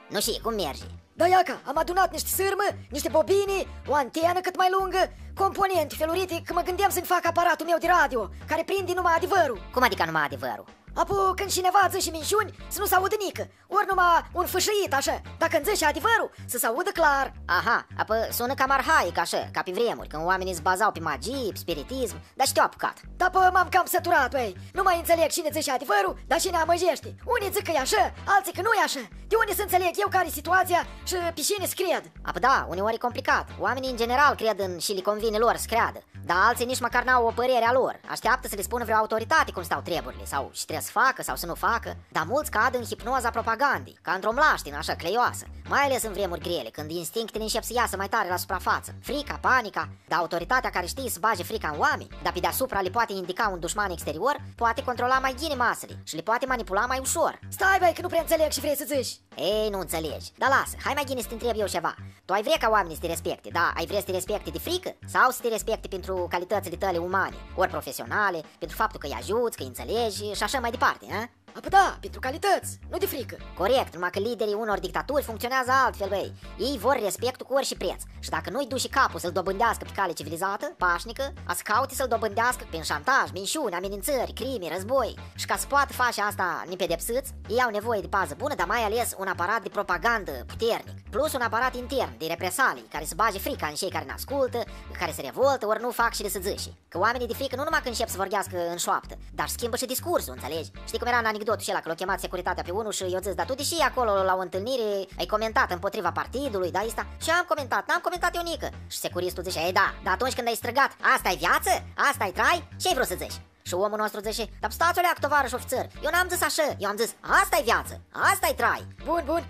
Nu și, cum merge? Da, iaca, am adunat niște sârmă, niște bobine, o antenă cât mai lungă, componente felurite, că mă gândeam să-mi fac aparatul meu de radio, care prinde numai adevărul. Cum adică numai adevărul? Apo, când cineva zice minciuni, să nu se audă nică, ori numai un fâșăit așa. Dacă îmi zice adevărul, să se audă clar. Aha, apă sună cam arhaic așa, ca pe vremuri, când oamenii se bazau pe magie, pe spiritism, dar și te-au apucat. Da, pă, m-am cam săturat, băi. Nu mai înțeleg cine zice adevărul, dar cine amăjește. Unii zic că e așa, alții că nu e așa. De unde să înțeleg eu care e situația și pe cine să cred? Apă da, uneori e complicat. Oamenii în general cred în și le convine lor să creadă, dar alții nici măcar n-au o părere a lor. Așteaptă să le spună vreo autoritate cum stau treburile, sau ce trebuie să facă sau să nu facă. Dar mulți cad în hipnoza propagandei, ca într-o mlaștină așa cleioasă, mai ales în vremuri grele, când instinctele încep să iasă mai tare la suprafață. Frica, panica, dar autoritatea care știe să bage frica în oameni, dar pe deasupra le poate indica un dușman exterior, poate controla mai bine masele și le poate manipula mai ușor. Stai, băi, că nu prea înțeleg și vrei să zici. Ei, nu înțelegi. Dar lasă, hai mai bine să te întreb eu ceva. Tu ai vrea ca oamenii să te respecte, dar ai vrea să te respecte de frică? Sau să te respecte pentru calitățile tale umane, ori profesionale, pentru faptul că îi ajuți, că îi înțelegi și așa mai departe, a? Apă da, pentru calități, nu de frică. Corect, numai că liderii unor dictaturi funcționează altfel, băi. Ei vor respectul cu orice preț. Și dacă nu-i duci capul să-l dobândească pe cale civilizată, pașnică, a să caute să-l dobândească prin șantaj, minciuni, amenințări, crime, război. Și ca să poată face asta nepedepsiți, ei au nevoie de pază bună, dar mai ales un aparat de propagandă puternic. Plus un aparat intern de represalii, care să bage frica în cei care ne ascultă, care se revoltă, ori nu fac și de să zici. Că oamenii de frică nu numai când încep să vorbească în șoaptă, dar schimbă și discursul, înțelegi? Știi cum era în anecdotul acela, că l-a chemat securitatea pe unul și i-a zis, dar tu deși acolo la o întâlnire ai comentat împotriva partidului, da, asta? Și am comentat, n-am comentat eu nică. Și securistul zice, ei da, dar atunci când ai strigat, asta e viață? Asta e trai? Ce-ai vrut să zici? Și omul nostru zice, dar stați o leac, tovarăș ofițer, eu n-am zis așa, eu am zis, asta e viață, asta e trai. Bun, bun,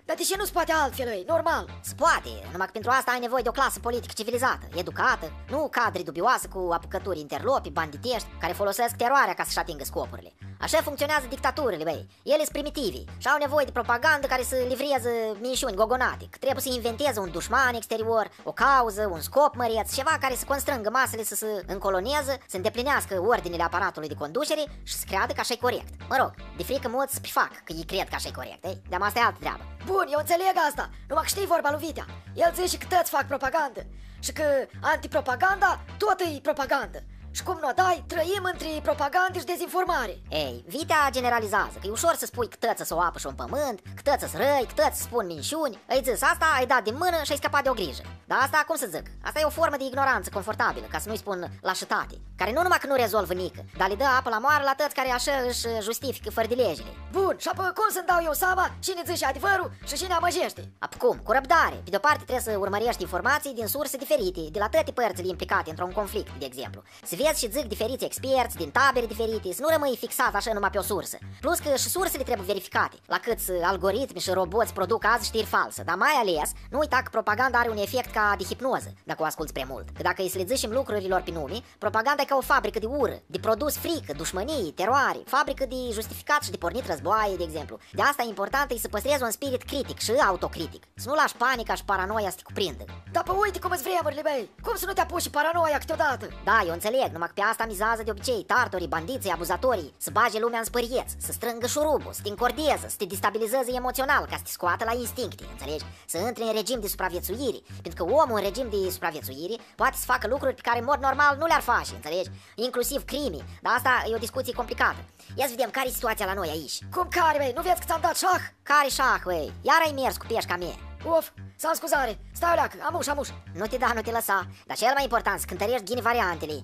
dar de ce nu-ți poate altfel, ei? Normal. Se poate, numai că pentru asta ai nevoie de o clasă politică civilizată, educată, nu cadre dubioase cu apucături interlopi, banditești, care folosesc teroarea ca să-și atingă scopurile. Așa funcționează dictaturile, băi. Ele sunt primitivi și au nevoie de propagandă care să livrează minciuni gogonate, că trebuie să inventeze un dușman exterior, o cauză, un scop măreț, ceva care să constrângă masele să se încoloneze, să îndeplinească ordinele aparatului de conducere și să creadă că așa e corect. Mă rog, de frică mulți se prefac că ei cred că așa e corect, ei? Dar asta e altă treabă. Bun, eu înțeleg asta, numai că știi vorba lui Vitea. El zice că toți fac propagandă și că antipropaganda tot e propagandă. Și cum nu o dai, trăim între propagandă și dezinformare. Ei, Vitea generalizează, că e ușor să spui că tăță să o apă și un pământ, că tăță să răi, că tăță să spun minciuni. Ai zis asta, ai dat din mână și ai scăpat de o grijă. Dar asta, cum să zic, asta e o formă de ignoranță confortabilă, ca să nu-i spun lașitate, care nu numai că nu rezolvă nică, dar le dă apă la moară la tăți care așa își justifică fără de legile. Bun, și apoi cum să-mi dau eu seama cine zice adevărul și cine amăjește? Cum? Cu răbdare. Pe de-o parte trebuie să urmărești informații din surse diferite, de la toate părțile implicate într-un conflict, de exemplu. Să vezi și zic diferiți experți din tabere diferite, să nu rămâi fixat așa numai pe o sursă. Plus că și sursele trebuie verificate, la câți algoritmi și roboți produc azi știri false, dar mai ales nu uita că propaganda are un efect ca de hipnoză, dacă o asculți prea mult. Că dacă îi să le zicem lucrurilor pe nume, propaganda e ca o fabrică de ură, de produs frică, dușmănie, teroare, fabrică de justificat și de pornit războaie, de exemplu. De asta e important să păstrezi un spirit critic și autocritic, să nu lași panica și paranoia să te cuprindă. Dar pe uite cum îți vremurile, băi, cum să nu te apuci și paranoia câteodată? Da, eu înțeleg, numai că pe asta mizează de obicei tartorii, bandiții, abuzatorii, să bage lumea în spărieț, să strângă șurubul, să te încordeze, să te destabilizeze emoțional, ca să te scoată la instincte, înțelegi? Să intri în regim de supraviețuire, pentru că omul în regim de supraviețuire poate să facă lucruri pe care în mod normal nu le-ar face, înțelegi? Inclusiv crime, dar asta e o discuție complicată. Ia să vedem care e situația la noi aici. Cum care, băi? Nu vezi că ți-am dat șah? Care șah, băi? Iar ai mers cu pești ca mie. Of, s-am scuzare, stai o leacă, amuș. Nu te da, nu te lăsa, dar cel mai important să cântărești ghini variantele.